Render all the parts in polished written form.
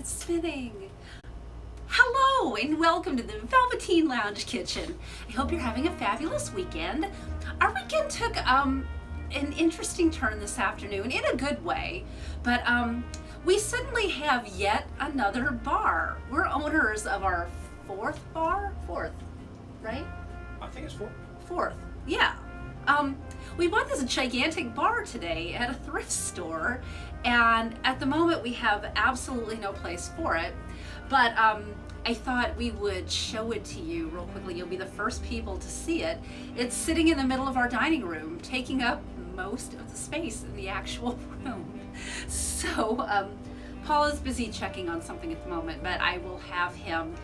it's spinning. Hello and welcome to the Velveteen Lounge Kitchen. I hope you're having a fabulous weekend. Our weekend took an interesting turn this afternoon in a good way, but we suddenly have yet another bar. We're owners of our fourth bar? Fourth, right? I think it's Fourth, yeah. We bought this gigantic bar today at a thrift store, and at the moment we have absolutely no place for it, but I thought we would show it to you real quickly. You'll be the first people to see it. It's sitting in the middle of our dining room, taking up most of the space in the actual room. So Paul is busy checking on something at the moment, but I will have him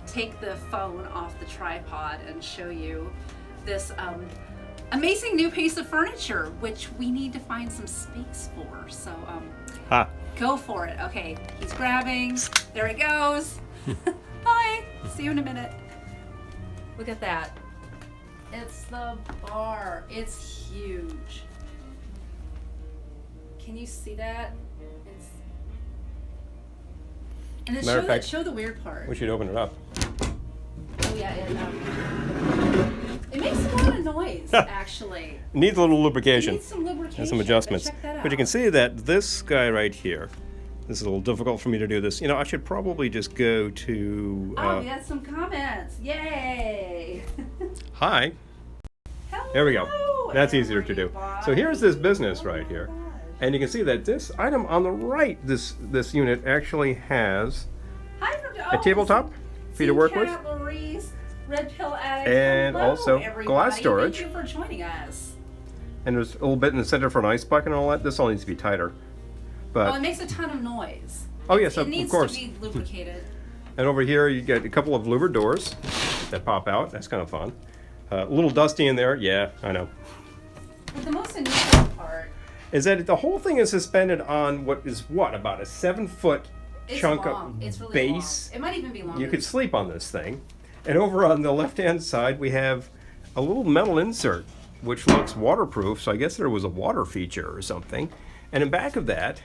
take the phone off the tripod and show you this amazing new piece of furniture, which we need to find some space for. So go for it. Okay, he's grabbing. There it goes. Bye. See you in a minute. Look at that. It's the bar. It's huge. Can you see that? And show the weird part. We should open it up. Oh yeah, it makes a lot of noise, actually. Needs a little lubrication. It needs some lubrication. And some adjustments. Check that out. But you can see that this guy right here, this is a little difficult for me to do this. You know, I should probably just go to... we got some comments. Yay! Hi. Hello, There we go. That's easier to do. So here's this business right here. And you can see that this item on the right, this unit actually has a tabletop for you to work with. Lori's, Red Pill Addict. And Hello, also everybody. glass storage. Thank you for joining us. And there's a little bit in the center for an ice bucket and all that. This all needs to be tighter. But Oh, it makes a ton of noise. oh yes, It of needs course. to be lubricated. And over here you get a couple of louvered doors that pop out. That's kind of fun. A little dusty in there. Yeah, I know. But the most unusual part Is that the whole thing is suspended on about a 7-foot is chunk long. of It's really base. long. It might even be longer. You could sleep on this thing. And over on the left-hand side, we have a little metal insert, which looks waterproof. So I guess there was a water feature or something. And in back of that,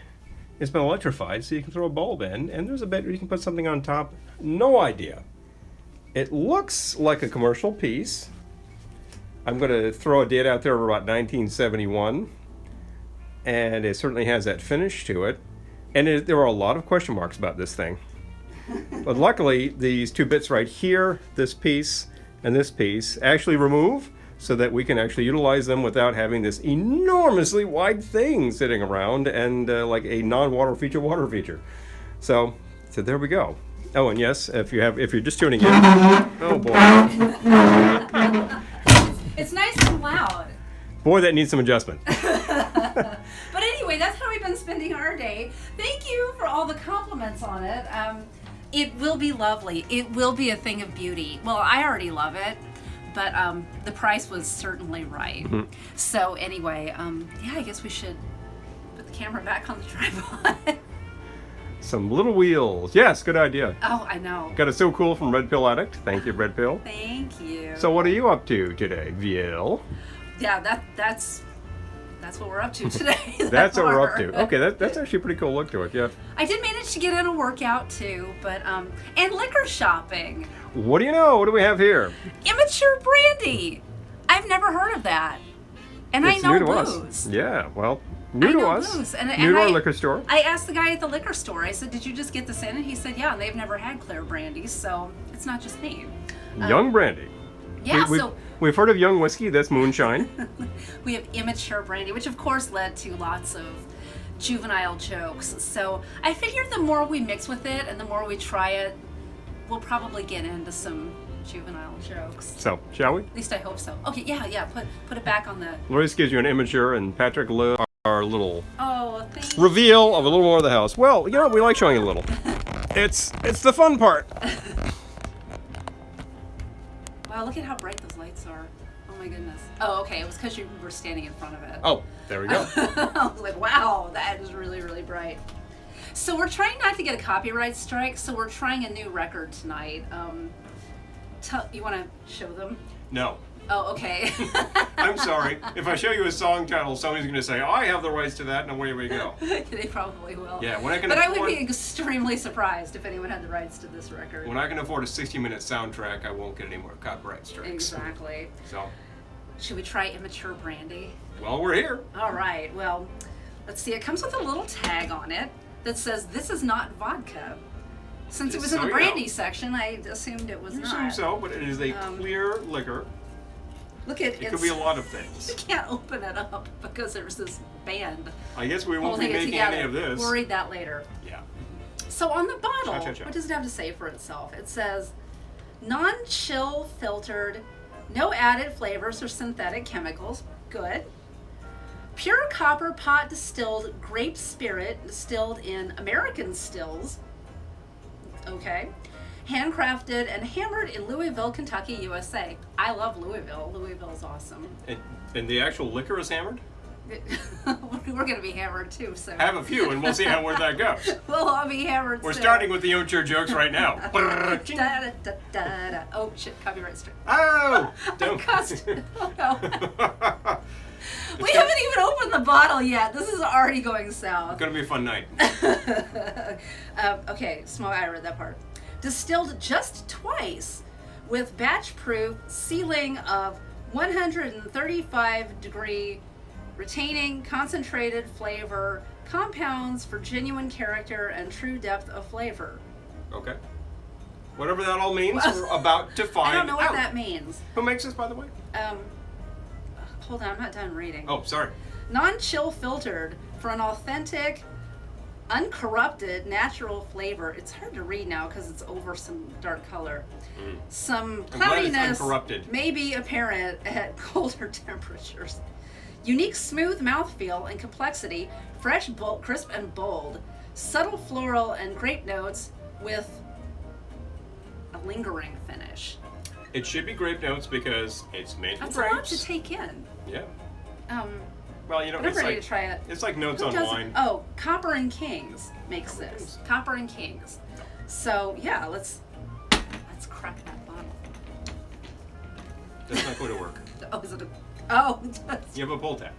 it's been electrified, so you can throw a bulb in. And there's a bed where you can put something on top. No idea. It looks like a commercial piece. I'm going to throw a date out there of about 1971. And it certainly has that finish to it. And there are a lot of question marks about this thing. But luckily, these two bits right here, this piece and this piece, actually remove so that we can actually utilize them without having this enormously wide thing sitting around and like a non-water feature water feature. So there we go. Oh, and yes, if you're just tuning in, oh boy, It's nice and loud. boy, that needs some adjustment. But anyway, that's how we've been spending our day. Thank you for all the compliments on it. It will be lovely. It will be a thing of beauty. Well, I already love it, but the price was certainly right. Mm-hmm. So anyway, yeah, I guess we should put the camera back on the tripod. Some little wheels. Yes, good idea. Oh, I know. Got a So Cool from Red Pill Addict. Thank you, Red Pill. Thank you. So what are you up to today, Viel? Yeah, that's what we're up to today. That's what we're up to. Okay, that's actually a pretty cool look to it, yeah. I did manage to get in a workout too, but and liquor shopping. What do you know? What do we have here? Immature Brandy. I've never heard of that. And It's I know new to booze. us. Yeah, well, new I to know us. booze. New to our liquor store. I asked the guy at the liquor store, I said, did you just get this in? And he said, yeah, and they've never had clear brandy, so it's not just me. Young Brandy. Yeah, We've heard of young whiskey, that's moonshine. we have Immature Brandy, which of course led to lots of juvenile jokes. So I figured the more we mix with it and the more we try it, we'll probably get into some juvenile jokes. So, shall we? At least I hope so. Okay, yeah. Put it back on the... Loris gives you an immature, and Patrick Lou our little thank you. reveal of a little more of the house. Well, you know, we like showing a little. It's the fun part. Wow, look at how bright those lights are. Oh my goodness. Oh, okay, it was because you were standing in front of it. Oh, there we go. I was like, wow, that is really, really bright. So we're trying not to get a copyright strike, so we're trying a new record tonight. You want to show them? No. Oh, okay. I'm sorry. If I show you a song title, somebody's going to say, I have the rights to that, and away we go. They probably will. Yeah, when I can But afford, I would be extremely surprised if anyone had the rights to this record. when I can afford a 60-minute soundtrack, I won't get any more copyright strikes. Exactly. So, Should we try Immature Brandy? well, we're here. All right. Well, let's see. It comes with a little tag on it that says, "This is not vodka." Since it Just was in so the you brandy know. section, I assumed it was You not. assume so, but it is a clear liquor. Look at It could be a lot of things. You can't open it up because there's this band I guess we won't be holding it making together. any of this. We'll read that later. Yeah. So on the bottle, Cha-cha-cha. what does it have to say for itself? It says, non-chill filtered, no added flavors or synthetic chemicals. Good. Pure copper pot distilled grape spirit distilled in American stills. Okay. Handcrafted and hammered in Louisville, Kentucky, USA. I love Louisville. Louisville's awesome. And the actual liquor is hammered? We're going to be hammered too, so. Have a few, and we'll see where that goes. We'll all be hammered We're soon. starting with the immature jokes right now. Da, da, da, da, da. Oh, shit, copyright strike. Oh! I cussed. Oh, no. We haven't even opened the bottle yet. This is already going south. Gonna be a fun night. Okay, I read that part. Distilled just twice with batch proof sealing of 135 degree retaining concentrated flavor compounds for genuine character and true depth of flavor. Okay. Whatever that all means, we're about to find I don't know what out. that means. Who makes this, by the way? Hold on, I'm not done reading. Oh, sorry. Non-chill filtered for an authentic, uncorrupted, natural flavor. It's hard to read now because it's over some dark color. Some I'm glad it's cloudiness uncorrupted. may be apparent at colder temperatures. Unique smooth mouthfeel and complexity, fresh, bold, crisp, and bold. Subtle floral and grape notes with a lingering finish. It should be grape notes because it's made from That's a lot grapes. to take in. Yeah. Well, you know, But I'm it's ready like to try it. it's like notes Who on does it? wine. Oh, Copper Kings makes Copper this. Kings. Copper Kings. So yeah, let's crack that bottle. That's not going to work. Oh, is it a? Oh, You have a pull tab.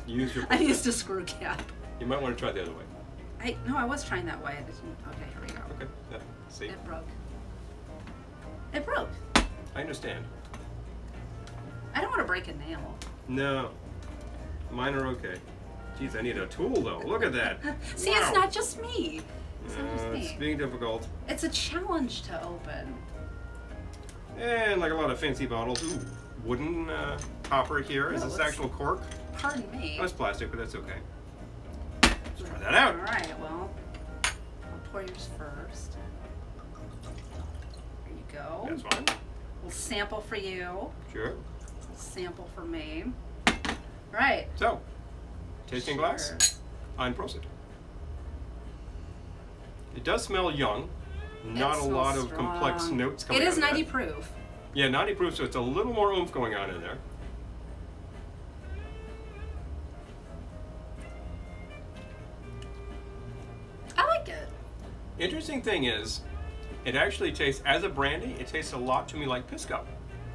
Use your. I used a screw cap. You might want to try the other way. No, I was trying that way. I didn't. Okay, here we go. Okay. Yeah. See, It broke. It broke. I understand. I don't want to break a nail. No, mine are okay. Jeez, I need a tool though. Look at that. See, Wow. it's not just me. It's not just It's me. being difficult. It's a challenge to open. And like a lot of fancy bottles, ooh, wooden copper here. Is No, this it's- actual cork? Pardon me. Oh, it's plastic, but that's okay. Let's try that out. All right. Well, I'll pour yours first. There you go. That's fine. We'll sample for you. Sure. Sample for me. Right. So, tasting glass. Sure. Ein Prosit. It does smell young. Not It a lot smells of complex strong. notes coming It out is of 90 that. proof. Yeah, 90 proof, so it's a little more oomph going on in there. I like it. Interesting thing is, it actually tastes, as a brandy, it tastes a lot to me like Pisco,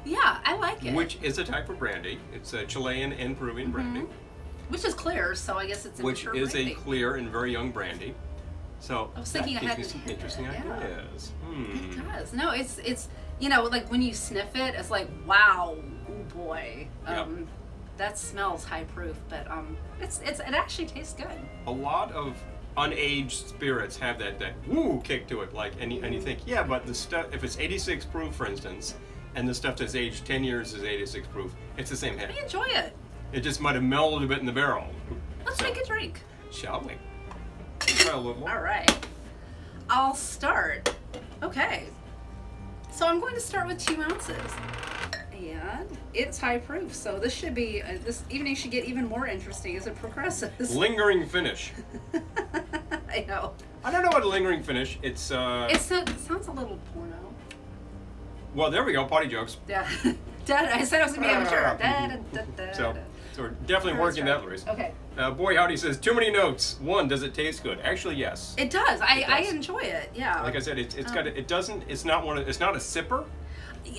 Yeah, I like it. which is a type of brandy. It's a Chilean and Peruvian brandy, Which is clear, so I guess it's which immature is brandy. a clear and very young brandy. So I was thinking that I gives me hadn't some hit interesting it, yeah. ideas. It does. No, it's you know, like when you sniff it, it's like, wow, oh boy. Yep. That smells high proof, but it actually tastes good. A lot of unaged spirits have that woo kick to it, like, and you think, yeah, but the stuff, if it's 86 proof, for instance, and the stuff that's aged 10 years is 86 proof, it's the same head. I enjoy it. It just might have mellowed a bit in the barrel. Let's So, make a drink. shall we? Let's try a little more. All right. I'll start. Okay. So I'm going to start with 2 ounces. And it's high proof, so this should be, this evening should get even more interesting as it progresses. Lingering finish. I know. I don't know what a lingering finish. It It sounds a little porno. well, there we go. Potty jokes. Yeah. I said I was going to be amateur. Da, da, da, da, So da. we're definitely working that, Louise. Okay. Boy Howdy says too many notes. One, does it taste good? Actually, yes. It does. I does. enjoy it. Yeah. Like I said, it's got it's not a sipper.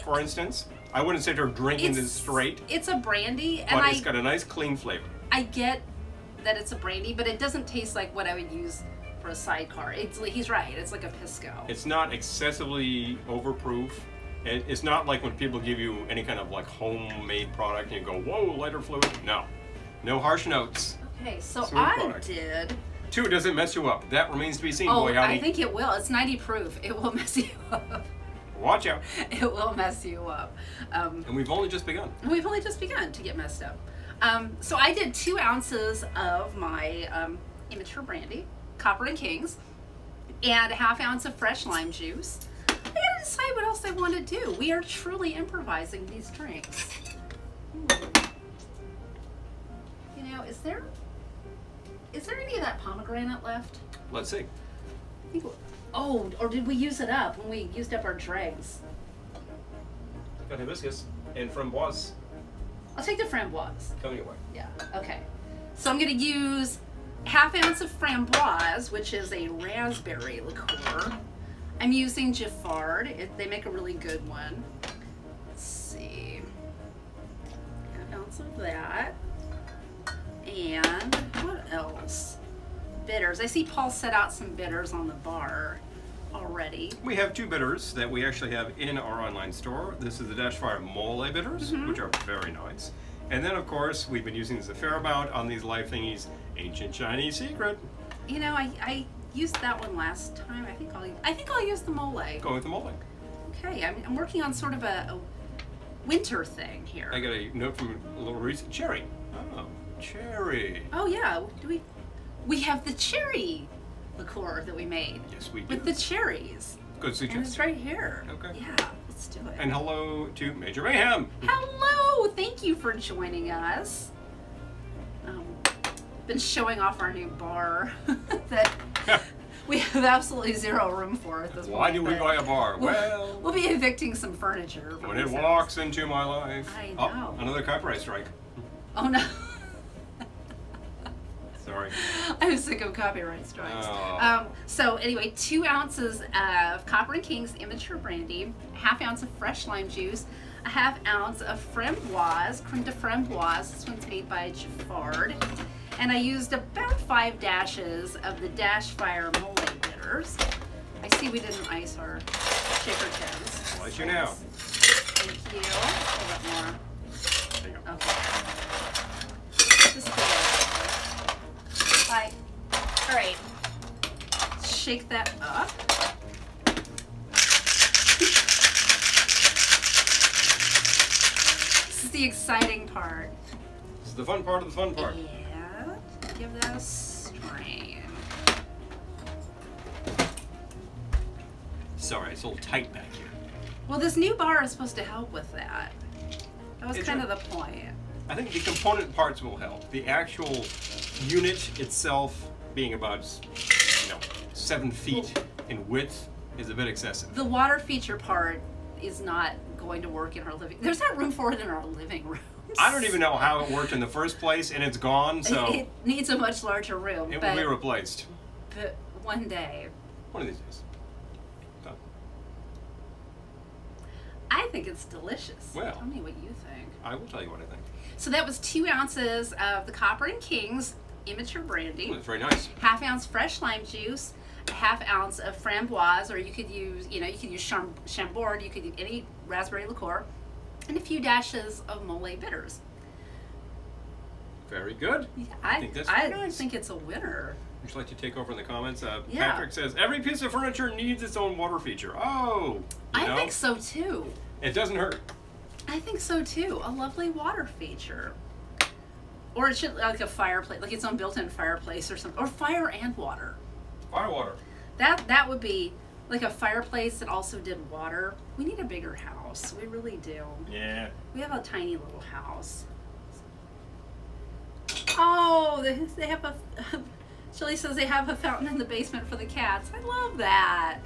For instance, I wouldn't say they're drinking this straight. It's a brandy, and but it's got a nice clean flavor. I get that it's a brandy, but it doesn't taste like what I would use for a sidecar. He's right. It's like a pisco. It's not excessively overproof. It's not like when people give you any kind of like homemade product and you go, whoa, lighter fluid. No harsh notes. Okay, so Smooth I product. did. 2, does it mess you up? That remains to be seen, Oh, boy howdy. I think it will. It's 90 proof. It will mess you up. Watch out. It will mess you up. And we've only just begun. We've only just begun to get messed up. So I did 2 ounces of my Immature Brandy, Copper Kings, and a ½ ounce of fresh lime juice. I gotta decide what else I want to do. We are truly improvising these drinks. You know, is there any of that pomegranate left? Let's see. I think, or did we use it up when we used up our dregs? Got hibiscus and framboise I'll take the framboise. coming your way. Yeah, okay. So I'm going to use ½ ounce of framboise, which is a raspberry liqueur. I'm using Giffard. They make a really good one. Let's see. ½ ounce of that. And what else? Bitters. I see Paul set out some bitters on the bar already. We have 2 bitters that we actually have in our online store. This is the Dashfire Mole Bitters, which are very nice. And then, of course, we've been using this a fair amount on these live thingies. Ancient Chinese Secret. You know, I used that one last time. I think I'll use the mole. Go with the mole. Okay, I'm working on sort of a winter thing here. I got a note from a little recent cherry. Oh, cherry. Oh yeah, we have the cherry liqueur that we made. Yes, we do. With the cherries. Good And suggestion. it's right here. Okay. Yeah, let's do it. And hello to Major Mayhem. Hello, thank you for joining us. Been showing off our new bar that we have absolutely 0 room for at this point. Why do we but buy a bar? Well, we'll be evicting some furniture. when it walks into my life. I know. Oh, another copyright strike. Oh no. Sorry. I'm sick of copyright strikes. Oh. So anyway, 2 ounces of Copper Kings Immature Brandy, ½ ounce of fresh lime juice, a ½ ounce of framboise, creme de framboise. This one's made by Giffard. And I used about 5 dashes of the Dashfire Mole Bitters. I see we didn't ice our shaker tins. I'll let you know. Thank you. A little bit more. There you go. Okay. Just Bye. All right. Shake that up. This is the exciting part. This is the fun part of the fun part. And give that a strain. Sorry, it's a little tight back here. Well, this new bar is supposed to help with that. That was It's kind a- of the point. I think the component parts will help. The actual unit itself being about, 7 feet in width is a bit excessive. The water feature part is not going to work in our living. There's not room for it in our living room. I don't even know how it worked in the first place, and it's gone, so It needs a much larger room. it but, will be replaced but one day. one of these days. So, I think it's delicious. Well. Tell me what you think. I will tell you what I think. So that was 2 ounces of the Copper Kings Immature Brandy, Ooh, it's very nice. ½ ounce fresh lime juice, a ½ ounce of framboise, or you could use Chambord, you could use any raspberry liqueur, and a few dashes of mole bitters. Very good. Yeah, I think that's very nice. think it's a winner. Would you like to take over in the comments? Yeah. Patrick says, every piece of furniture needs its own water feature. Oh, I think so too. It doesn't hurt. I think so too. A lovely water feature. Or it should like a fireplace, like its own built-in fireplace or something. Or fire and water. Fire water. That would be like a fireplace that also did water. We need a bigger house. We really do. Yeah. We have a tiny little house. Oh, they have a. Shirley says they have a fountain in the basement for the cats. I love that.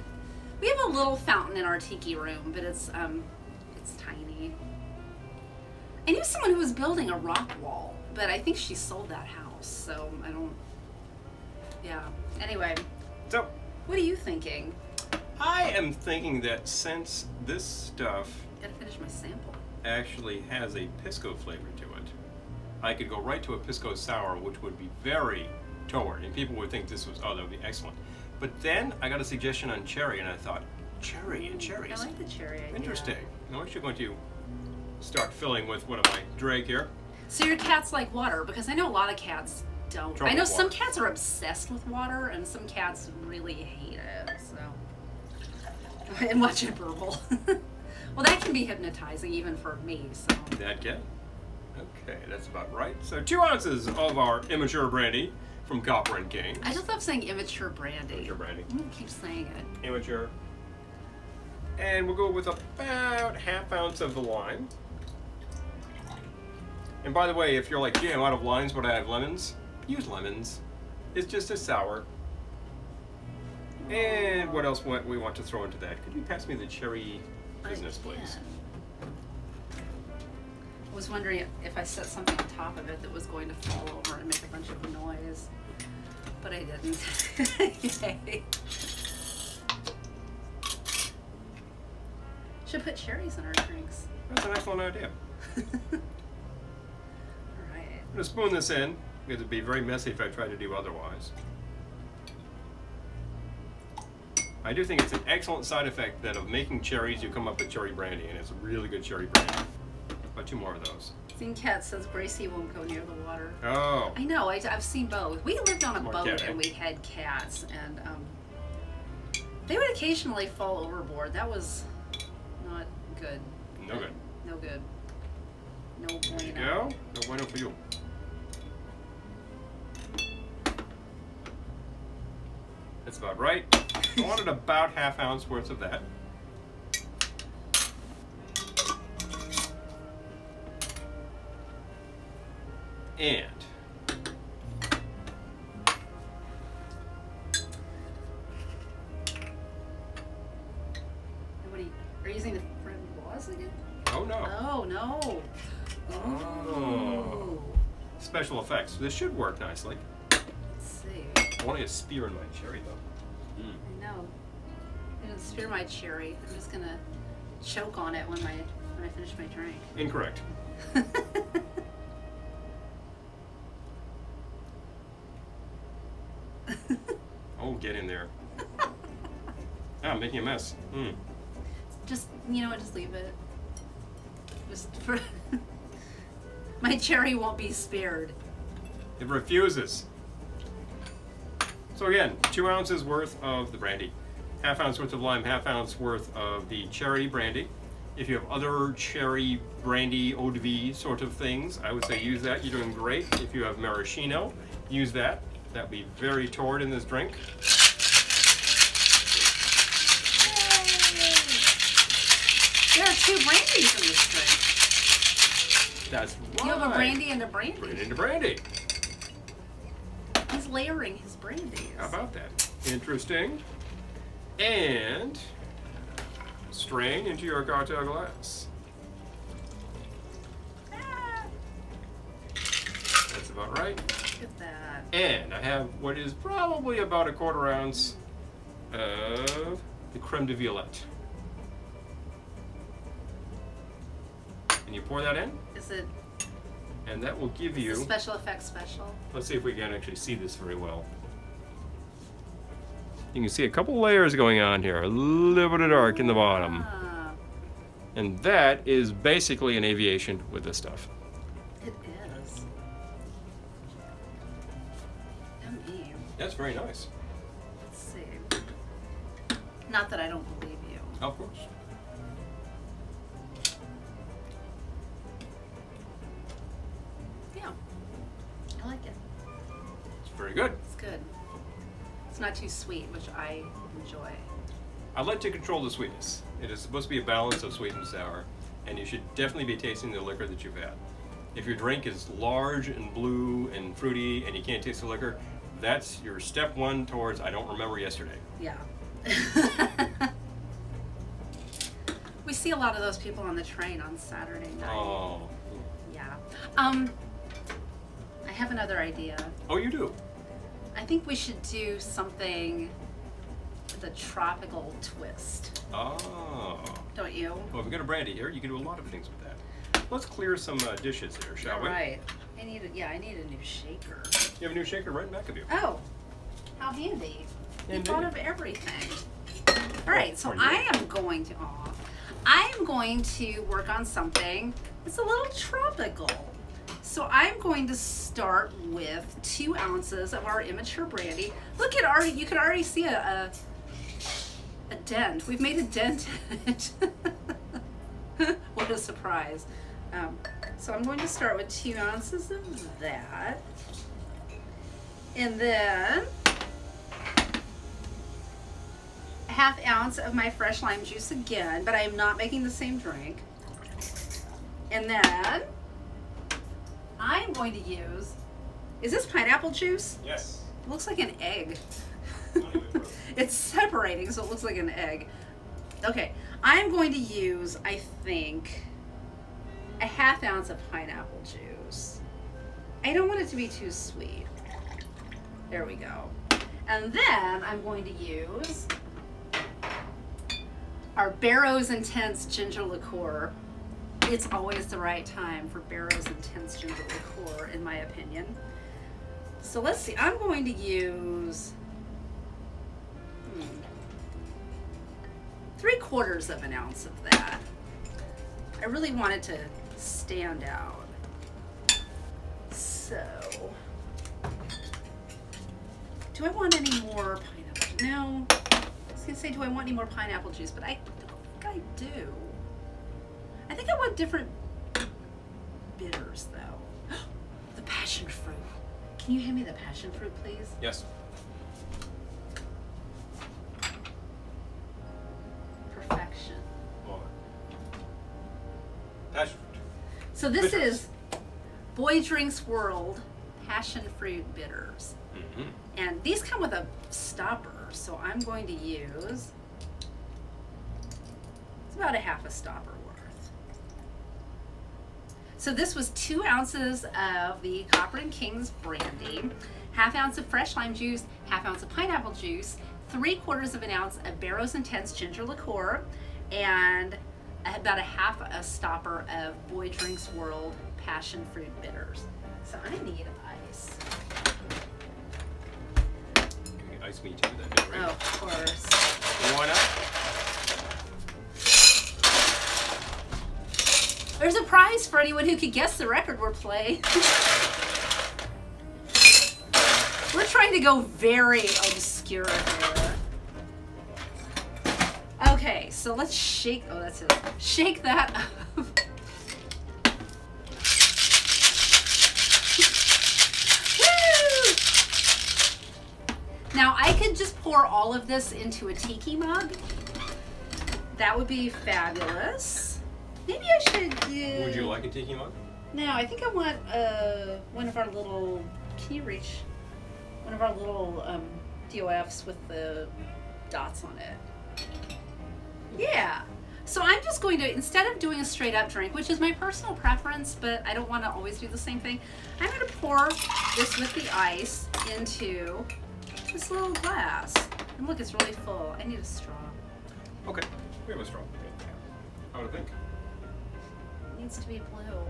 We have a little fountain in our tiki room, but it's tiny. I knew someone who was building a rock wall, but I think she sold that house, so I don't. Yeah. Anyway, So, what are you thinking? I am thinking that since this stuff, Gotta finish my sample. actually has a pisco flavor to it. I could go right to a pisco sour, which would be very toward, and people would think this was, oh, that would be excellent. But then I got a suggestion on cherry, and I thought, cherry and cherries. I like the cherry idea. Interesting. Now I'm actually going to start filling with one of my drag here. So your cats like water? Because I know a lot of cats don't. Trouble I know with some water. cats are obsessed with water, and some cats really hate it. So, and watch it burble. Well, that can be hypnotizing even for me. So. That can. Okay, that's about right. So 2 ounces of our Immature Brandy from Copper Kings. I just love saying immature brandy. Immature Brandy. I'm gonna keep saying it. Immature. And we'll go with about ½ ounce of the lime. And by the way, if you're like, gee, I'm out of limes, but I have lemons, use lemons. It's just a sour. And what else we want to throw into that? Could you pass me the cherry business, please? I was wondering if I set something on top of it that was going to fall over and make a bunch of noise, but I didn't. Yay. Should put cherries in our drinks. That's an excellent idea. All right. I'm going to spoon this in, because it'd be very messy if I tried to do otherwise. I do think it's an excellent side effect that of making cherries, you come up with cherry brandy, and it's a really good cherry brandy. About 2 more of those. Cat says Gracie won't go near the water. Oh. I know, I've seen both. We lived on a More boat cat, eh? and we had cats, and they would occasionally fall overboard. That was not good. No good. No good. No There you bueno. go. No bueno for you. That's about right. I wanted about ½ ounce worth of that. And Are you using the framboise again? oh no. Oh no. Oh. Special effects. This should work nicely. Let's see. I want to get a spear in my cherry though. I know. I'm gonna spear my cherry. I'm just gonna choke on it when I finish my drink. Incorrect. Oh, get in there. I'm making a mess. Just just leave it. Just for my cherry won't be spared. It refuses. So again, 2 ounces worth of the brandy, ½ ounce worth of lime, ½ ounce worth of the cherry brandy. If you have other cherry brandy eau de vie sort of things, I would say use that. You're doing great. If you have maraschino, use that. That'd be very toward in this drink. There are 2 brandies in this drink. That's right. You have a brandy and a brandy. Brandy to brandy. He's layering his brandies. How about that? Interesting. And strain into your cocktail glass. Ah, That's about right. look at that. And I have what is probably about a ¼ ounce of the creme de Violette. And you pour that in, Is it and that will give a you, special effects special? let's see if we can actually see this very well. You can see a couple layers going on here, a little bit of dark in the bottom. Ah, And that is basically an aviation with this stuff. it is. Yummy. That's very nice. Let's see. Not that I don't believe you. Of course. Yeah. I like it. It's very good. It's good. It's not too sweet, which I enjoy. I like to control the sweetness. It is supposed to be a balance of sweet and sour, and you should definitely be tasting the liquor that you've had. If your drink is large and blue and fruity and you can't taste the liquor, that's your step 1 towards I don't remember yesterday. Yeah. We see a lot of those people on the train on Saturday night. Oh. Yeah. I have another idea. Oh, you do? I think we should do something with a tropical twist. Oh. Don't you? Well, if we got a brandy here, you can do a lot of things with that. let's clear some dishes here, shall we? All right. I need a new shaker. You have a new shaker right in back of you. Oh, how handy. You Indeed. thought of everything. All right, so are you? I am going to work on something that's a little tropical. So I'm going to start with 2 ounces of our Immature Brandy. Look at you can already see a dent. We've made a dent in it. What a surprise. So I'm going to start with 2 ounces of that. And then a ½ ounce of my fresh lime juice again, but I am not making the same drink. And then I'm going to use, is this pineapple juice? Yes. It looks like an egg. Not even close. It's separating, so it looks like an egg. Okay, I'm going to use, I think, a ½ ounce of pineapple juice. I don't want it to be too sweet. There we go. And then I'm going to use our Barrow's Intense Ginger Liqueur. It's always the right time for Barrow's Intense Ginger Liqueur, in my opinion. So let's see, I'm going to use 3/4 of an ounce of that. I really want it to stand out. So, do I want any more pineapple? No. I was gonna say, do I want any more pineapple juice? But I don't think I do. I think I want different bitters, though. The passion fruit. Can you hand me the passion fruit, please? Yes. Perfection. Well, passion fruit. So this Bitters. is Boy Drinks World passion fruit bitters. Mm-hmm. And these come with a stopper, so I'm going to use, it's about a ½ a stopper worth. So this was 2 ounces of the Copper Kings Brandy, ½ ounce of fresh lime juice, ½ ounce of pineapple juice, 3/4 of an ounce of Barrow's Intense Ginger Liqueur, and about a ½ a stopper of Boy Drinks World passion fruit bitters. So I need ice. You can ice me too, that'd be great. Oh, of course. Why not? There's a prize for anyone who could guess the record we're playing. We're trying to go very obscure here. Okay, so let's shake. Oh, that's it. Shake that up. Woo! Now I could just pour all of this into a tiki mug. That would be fabulous. Maybe I should do. Would you like a tiki mug? No, I think I want one of our little. Can you reach? One of our little DOFs with the dots on it. Yeah. So I'm just going to, instead of doing a straight up drink, which is my personal preference, but I don't want to always do the same thing, I'm going to pour this with the ice into this little glass. And look, it's really full. I need a straw. Okay, we have a straw. I would think. It needs to be blue.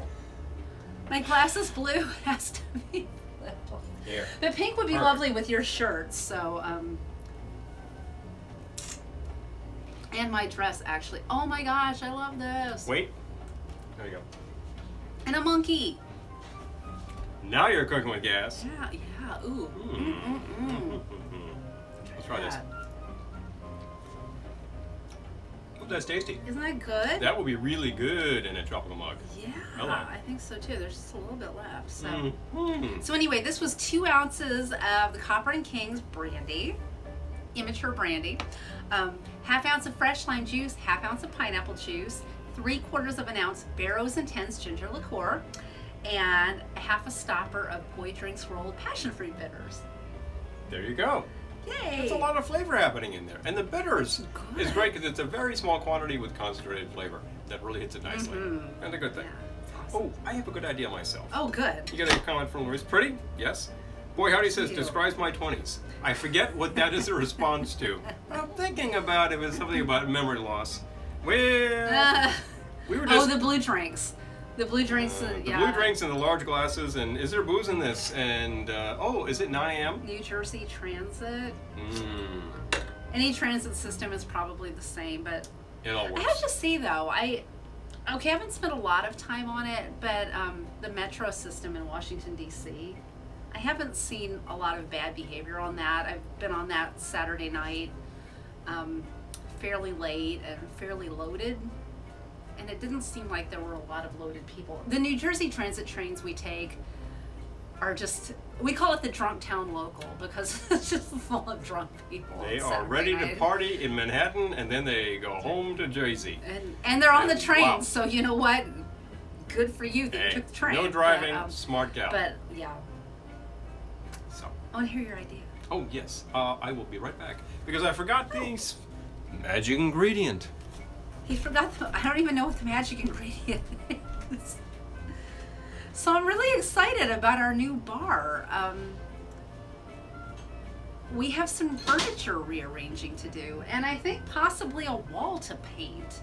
My glass is blue. It has to be blue. Here. But pink would be Perfect. lovely with your shirts, so, and my dress, actually. Oh my gosh, I love this. Wait. There you go. And a monkey. Now you're cooking with gas. Yeah, yeah, ooh. Let's try this. That. Oh, that's tasty. Isn't that good? That would be really good in a tropical mug. Yeah, I like it. I think so too. There's just a little bit left. So, Mm. so anyway, this was 2 ounces of the Copper Kings Brandy, Immature Brandy, ½ ounce of fresh lime juice, ½ ounce of pineapple juice, 3/4 of an ounce Barrow's Intense Ginger Liqueur, and a ½ a stopper of Boy Drinks World passion fruit bitters. There you go. Yay! There's a lot of flavor happening in there. And the bitters Good. is great because it's a very small quantity with concentrated flavor that really hits it nicely. And a good thing. Yeah, it's awesome. Oh, I have a good idea myself. Oh, good. You got a comment from Louise? Pretty? Yes. Boy, Howdy says, you. describes my 20s. I forget what that is a response to. I'm thinking about it was something about memory loss. Well, we were just... Oh, the blue drinks. The blue drinks, The yeah. blue drinks in the large glasses, and is there booze in this? And, oh, is it 9 a.m.? New Jersey Transit. Mmm. Any transit system is probably the same, but It all works. I have to say though, I haven't spent a lot of time on it, but the metro system in Washington D.C., I haven't seen a lot of bad behavior on that. I've been on that Saturday night, fairly late and fairly loaded, and it didn't seem like there were a lot of loaded people. The New Jersey Transit trains we take are just, we call it the drunk town local because it's just full of drunk people. They on are Saturday ready night. to party in Manhattan, and then they go home to Jersey. And they're on the train, Wow. so you know what? Good for you that Hey, you took the train. no driving, but, smart gal. But yeah, So, I want to hear your idea. oh yes, I will be right back because I forgot the magic ingredient. He forgot I don't even know what the magic ingredient is. So I'm really excited about our new bar. We have some furniture rearranging to do, and I think possibly a wall to paint.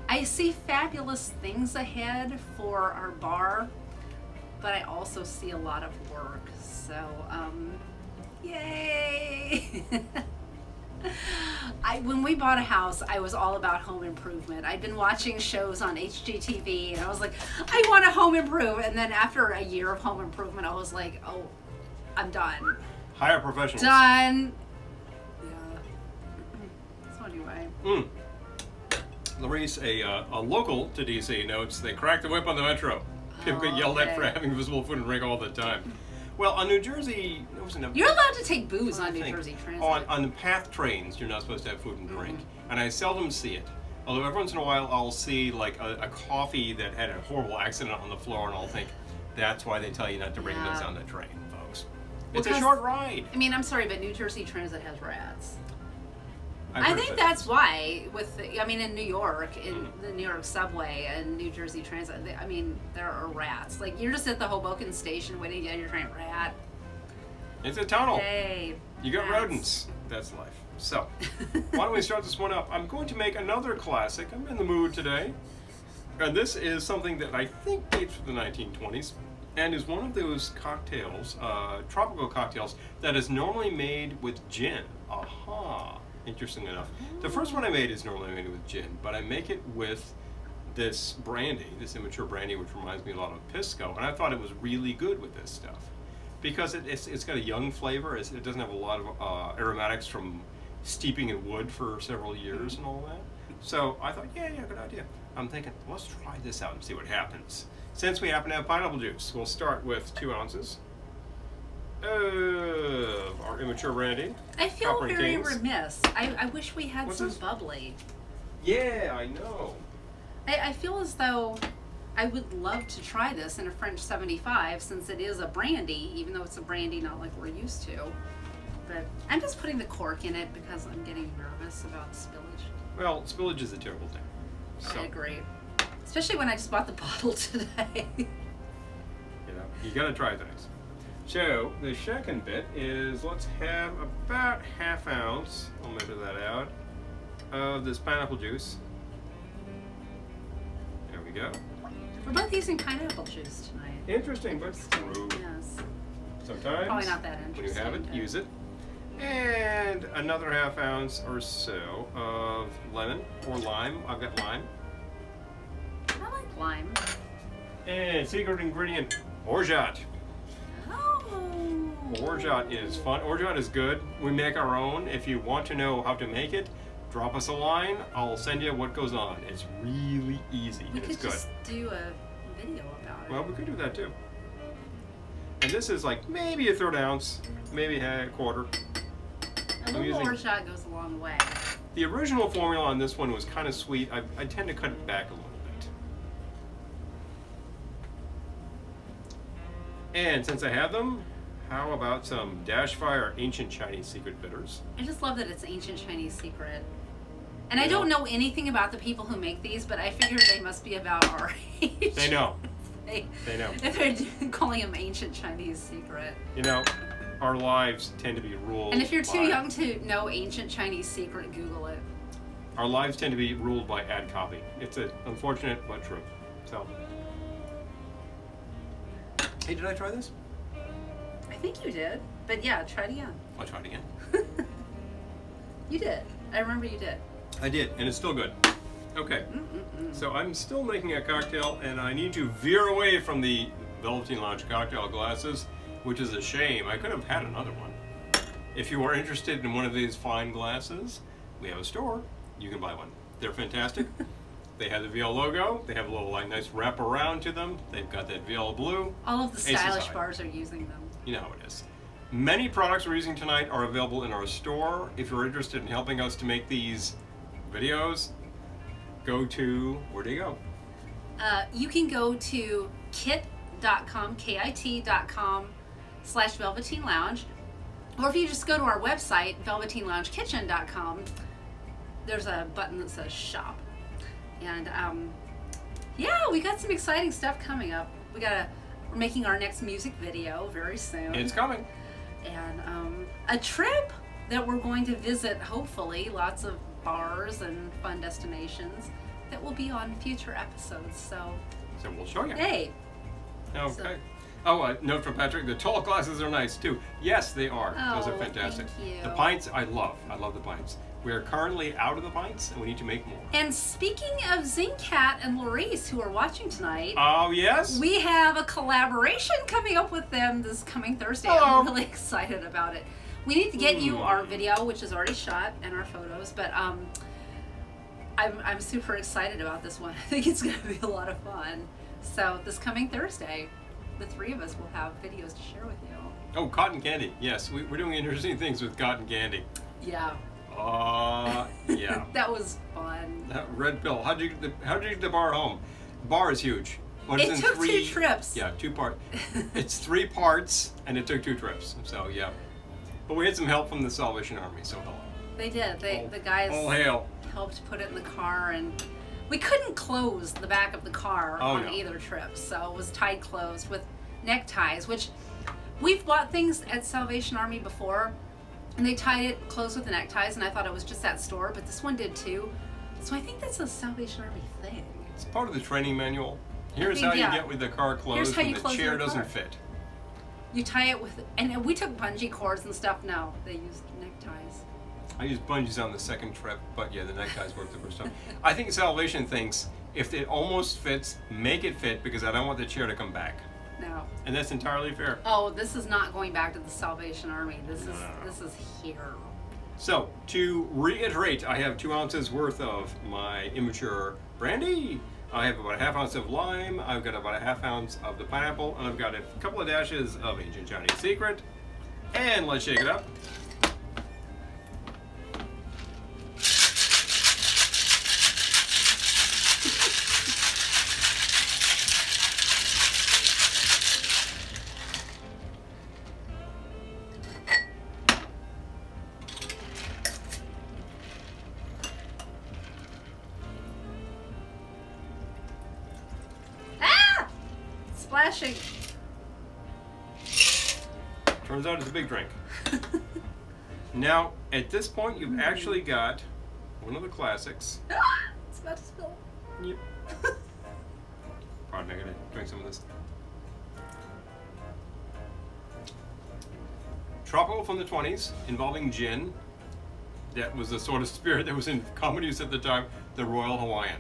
I see fabulous things ahead for our bar, but I also see a lot of work. So, yay! When we bought a house, I was all about home improvement. I'd been watching shows on HGTV, and I was like, I want to home improve. And then after a year of home improvement, I was like, oh, I'm done. Hire professionals. Done. Yeah. So anyway. Larice, a local to DC, notes they cracked the whip on the metro. People get yelled at for Okay. having visible food and drink all the time. Well, on New Jersey, there was You're allowed to take booze on New Jersey Transit. On the PATH trains, you're not supposed to have food and drink, and I seldom see it. Although every once in a while, I'll see like a coffee that had a horrible accident on the floor, and I'll think that's why they tell you not to bring those Yeah. on the train, folks. It's a Because- short ride. I mean, I'm sorry, but New Jersey Transit has rats. I've I heard think that. that's why, in New York, in the New York subway and New Jersey Transit, there are rats. Like, you're just at the Hoboken station waiting to get on your train, rat. It's a tunnel. Hey, You got rats. rodents. That's life. So, why don't we start this one up? I'm going to make another classic. I'm in the mood today. And this is something that I think dates from the 1920s and is one of those cocktails, tropical cocktails, that is normally made with gin. Aha. Interesting enough. The first one I made is normally made with gin, but I make it with this brandy, this Immature Brandy, which reminds me a lot of Pisco, and I thought it was really good with this stuff. Because it's got a young flavor, it doesn't have a lot of aromatics from steeping in wood for several years and all that. So I thought, yeah, good idea. I'm thinking, let's try this out and see what happens. Since we happen to have pineapple juice, we'll start with 2 ounces of our Immature Brandy. I feel Copper very Kings. remiss. I wish we had What's some this? bubbly. Yeah, I know. I feel as though I would love to try this in a French 75 since it is a brandy, even though it's a brandy not like we're used to. But I'm just putting the cork in it because I'm getting nervous about spillage. Well, spillage is a terrible thing. So, I agree. Especially when I just bought the bottle today. you gotta try things. So, the second bit is, let's have about ½ ounce, I'll measure that out, of this pineapple juice. There we go. We're both using pineapple juice tonight. Interesting, but true. Yes. Sometimes, Probably not that when you interesting. have it, but- use it. And another ½ ounce or so of lemon or lime. I've got lime. I like lime. And secret ingredient, orgeat. Oh. Orgeat is fun. Orgeat is good. We make our own. If you want to know how to make it, drop us a line. I'll send you what goes on. It's really easy We and it's could good. just do a video about it. Well, we could do that too. And this is like maybe a 1/3 ounce, maybe a quarter. A I'm little using- orgeat goes a long way. The original formula on this one was kind of sweet. I tend to cut it back a little bit. And since I have them, how about some Dashfire Ancient Chinese Secret Bitters? I just love that it's ancient Chinese secret. And I don't know anything about the people who make these, but I figure they must be about our age. They know. They know. If they're calling them ancient Chinese secret. You know, our lives tend to be ruled And if you're too by- young to know ancient Chinese secret, Google it. Our lives tend to be ruled by ad copy. It's unfortunate but true. So, hey, did I try this? I think you did, but yeah, try it again. I'll try it again. You did. I remember you did. I did, and it's still good. Okay, so I'm still making a cocktail, and I need to veer away from the Velveteen Lounge cocktail glasses, which is a shame. I could have had another one. If you are interested in one of these fine glasses, we have a store. You can buy one. They're fantastic. They have the VL logo. They have a little like nice wrap around to them. They've got that VL blue. All of the stylish bars are using them. You know how it is. Many products we're using tonight are available in our store. If you're interested in helping us to make these videos, go to, where do you go? You can go to kit.com, KIT.com/Velveteen Lounge. Or if you just go to our website, velveteenloungekitchen.com, there's a button that says shop. And yeah, we got some exciting stuff coming up. We're making our next music video very soon. It's coming. And a trip that we're going to visit, hopefully, lots of bars and fun destinations that will be on future episodes. So we'll show you. Hey. Okay. Note from Patrick, the tall glasses are nice too. Yes, they are. Those are fantastic. Thank you. The pints, I love the pints. We are currently out of the pints and we need to make more. And speaking of Zingcat and Laurice, who are watching tonight. Oh, yes? We have a collaboration coming up with them this coming Thursday. Hello. I'm really excited about it. We need to get you our video, which is already shot, and our photos, but I'm super excited about this one. I think it's going to be a lot of fun. So this coming Thursday, the three of us will have videos to share with you. Oh, cotton candy. Yes, we're doing interesting things with cotton candy. Yeah. Yeah. That was fun. That red pill. How'd you get the bar home? Bar is huge. It took 2 trips. Yeah, 2 parts. It's 3 parts, and it took 2 trips. So yeah. But we had some help from the Salvation Army, so hello. They did. The guys all hail. Helped put it in the car, and we couldn't close the back of the car on either trip, so it was tied closed with neckties, which we've bought things at Salvation Army before, and they tied it closed with the neckties, and I thought it was just that store, but this one did too. So I think that's a Salvation Army thing. It's part of the training manual. Here's how you get with the car closed when the chair doesn't fit. You tie it with, and we took bungee cords and stuff. No, they used neckties. I used bungees on the second trip, but yeah, the neckties worked the first time. I think Salvation thinks if it almost fits, make it fit, because I don't want the chair to come back. No. And that's entirely fair. Oh, this is not going back to the Salvation Army. This is here. So, to reiterate, I have 2 ounces worth of my Immature Brandy. I have about a half ounce of lime. I've got about a half ounce of the pineapple, and I've got a couple of dashes of Ancient Chinese Secret. And let's shake it up. Splashing. Turns out it's a big drink. Now, at this point, you've actually got one of the classics. It's about to spill. Yep. Pardon me, I'm gonna drink some of this. Tropical from the 20s, involving gin. That was the sort of spirit that was in comedies at the time. The Royal Hawaiian.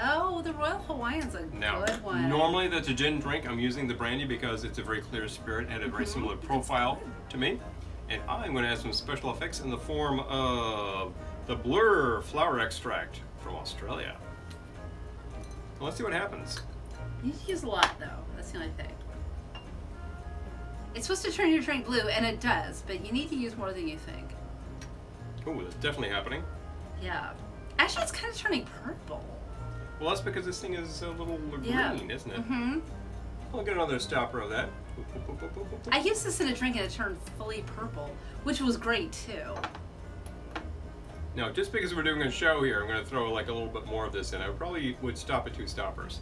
Oh, the Royal Hawaiian's a good one. Normally that's a gin drink. I'm using the brandy because it's a very clear spirit and a very similar profile to me. And I'm going to add some special effects in the form of the Blur flower extract from Australia. Let's see what happens. You need to use a lot, though. That's the only thing. It's supposed to turn your drink blue, and it does, but you need to use more than you think. Oh, that's definitely happening. Yeah. Actually, it's kind of turning purple. Well, that's because this thing is a little green, isn't it? Mm-hmm. I'll get another stopper of that. I used this in a drink and it turned fully purple, which was great too. Now, just because we're doing a show here, I'm going to throw like a little bit more of this in. I probably would stop at 2 stoppers.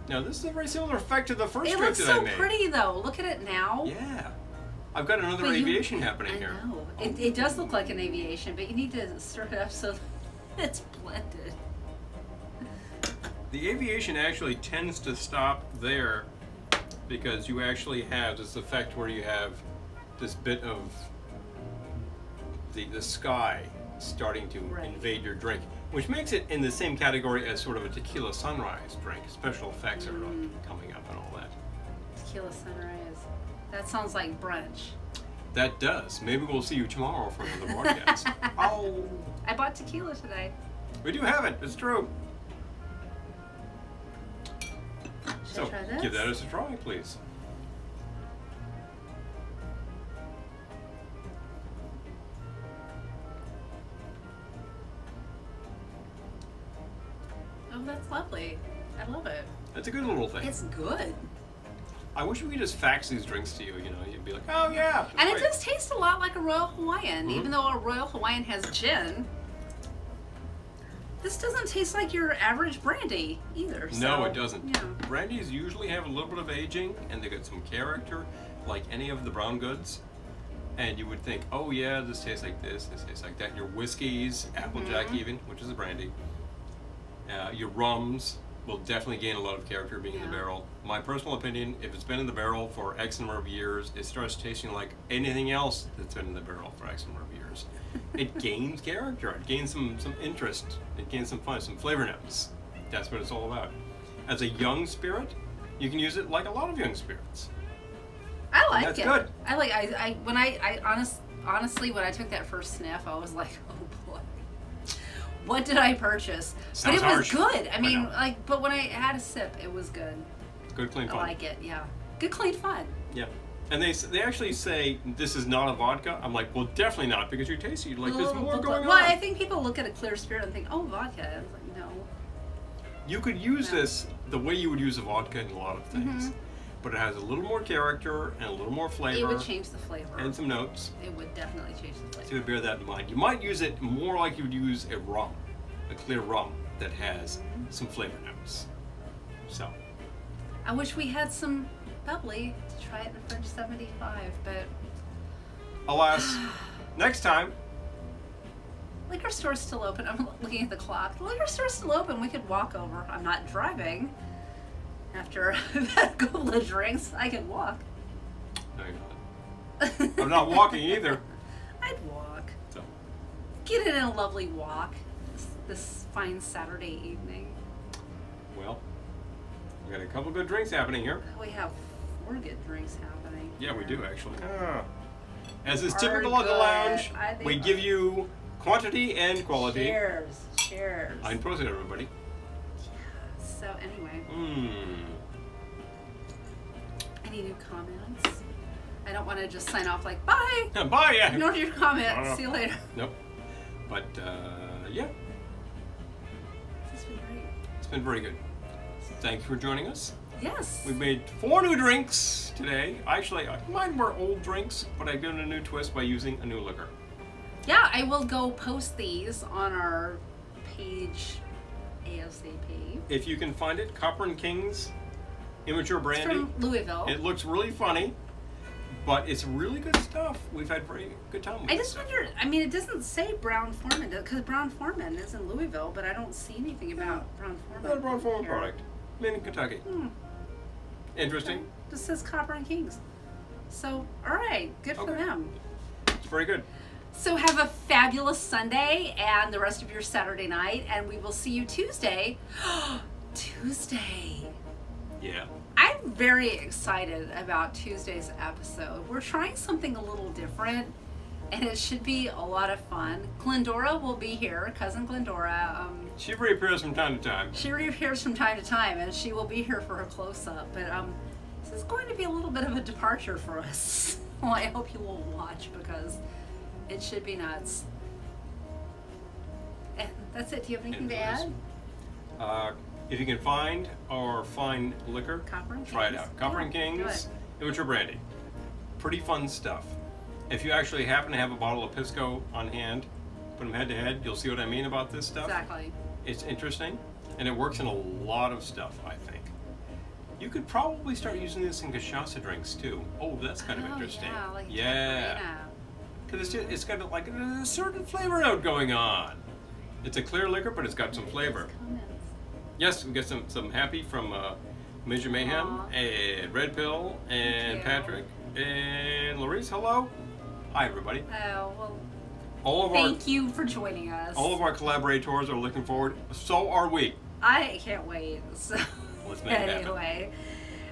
Now, this is a very similar effect to the first drink that I made. It looks so pretty though. Look at it now. Yeah. I've got another aviation happening here. I know. It does look like an aviation, but you need to stir it up so that it's blended. The aviation actually tends to stop there because you actually have this effect where you have this bit of the sky starting to invade your drink, which makes it in the same category as sort of a tequila sunrise drink. Special effects are like coming up and all that. Tequila sunrise. That sounds like brunch. That does. Maybe we'll see you tomorrow for another broadcast. Oh. I bought tequila today. We do have it. It's true. Should I try this? Give that as a try, please. Oh, that's lovely. I love it. It's a good little thing. It's good. I wish we could just fax these drinks to you. You know, you'd be like, oh yeah. And great. it does taste a lot like a Royal Hawaiian, even though a Royal Hawaiian has gin. This doesn't taste like your average brandy either. No, it doesn't. Yeah. Brandies usually have a little bit of aging, and they got some character, like any of the brown goods. And you would think, oh yeah, this tastes like this tastes like that. Your whiskeys, Applejack even, which is a brandy. Your rums will definitely gain a lot of character being in the barrel. My personal opinion, if it's been in the barrel for X number of years, it starts tasting like anything else that's been in the barrel for X number of years. It gains character, it gains some interest, it gains some fun, some flavor notes. That's what it's all about. As a young spirit, you can use it like a lot of young spirits. I like That's it. good. I like honestly when I took that first sniff, I was like, oh boy. What did I purchase? Sounds but it was harsh. good. I mean, but when I had a sip, it was good. Good, clean fun. I like it, yeah. Good, clean fun. Yeah. And they actually say this is not a vodka. I'm like, well, definitely not, because you taste it like there's more going on. Well, I think people look at a clear spirit and think, oh, vodka. I was like, no. You could use this the way you would use a vodka in a lot of things, but it has a little more character and a little more flavor. It would change the flavor. And some notes. It would definitely change the flavor. So you would bear that in mind. You might use it more like you would use a rum, a clear rum that has some flavor notes. So. I wish we had some bubbly to try it in French 75, but Alas, next time. Liquor store's still open. I'm looking at the clock. The liquor store's still open. We could walk over. I'm not driving. After I've had a couple of drinks, I could walk. No, you're not. I'm not walking either. I'd walk. So. Get in a lovely walk this fine Saturday evening. Well, we got a couple good drinks happening here. We have 4 good drinks happening. Yeah, we here. do actually. As is Are typical of the good. lounge, I think we give you quantity and quality. Cheers. Cheers. Ein Prosit, everybody. So anyway, any new comments? I don't want to just sign off like, bye! Bye, yeah. Ignore your comments. See you later. Nope. But, yeah. This has been great. It's been very good. Thank you for joining us. Yes. We've made 4 new drinks today. Actually, mine were old drinks, but I've given a new twist by using a new liquor. Yeah, I will go post these on our page ASAP. If you can find it, Copper Kings Immature Brandy. It's from Louisville. It looks really funny, but it's really good stuff. We've had very good time with it. I just wonder, I mean, it doesn't say Brown Foreman, because Brown Foreman is in Louisville, but I don't see anything about Brown Foreman. Not a Brown Foreman here. product. Made in Kentucky. Interesting. This says Copper and Kings. So, all right, good for them. It's very good. So have a fabulous Sunday and the rest of your Saturday night, and we will see you Tuesday. Tuesday. Yeah. I'm very excited about Tuesday's episode. We're trying something a little different, and it should be a lot of fun. Glendora will be here, cousin Glendora. She reappears from time to time. She reappears from time to time, and she will be here for her close-up. But this is going to be a little bit of a departure for us. Well, I hope you will watch, because it should be nuts. And that's it. Do you have anything to add? If you can find or find liquor, Copper and try it Kings. out. Copper and Yeah, Kings Immature Brandy. Pretty fun stuff. If you actually happen to have a bottle of Pisco on hand, put them head to head, you'll see what I mean about this stuff. Exactly. It's interesting, and it works in a lot of stuff, I think. You could probably start using this in cachaça drinks too. Oh, that's kind of interesting. Yeah, like yeah. Because it's got like a certain flavor note going on. It's a clear liquor, but it's got some flavor. Yes, we got some happy from Major Mayhem, Aw. and Red Pill, and you. Patrick, and Larice. Hello. Hi, everybody. Oh, well, All of thank you for joining us. all of our collaborators are looking forward. So are we. I can't wait. So, Let's make it happen. anyway,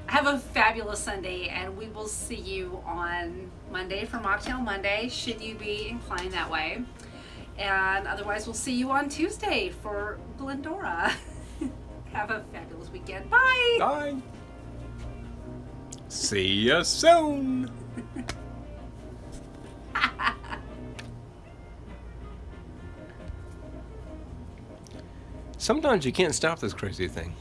have a fabulous Sunday, and we will see you on Monday for Mocktail Monday, should you be inclined that way. And otherwise, we'll see you on Tuesday for Glendora. Have a fabulous weekend. Bye! Bye. See ya soon. Sometimes you can't stop this crazy thing.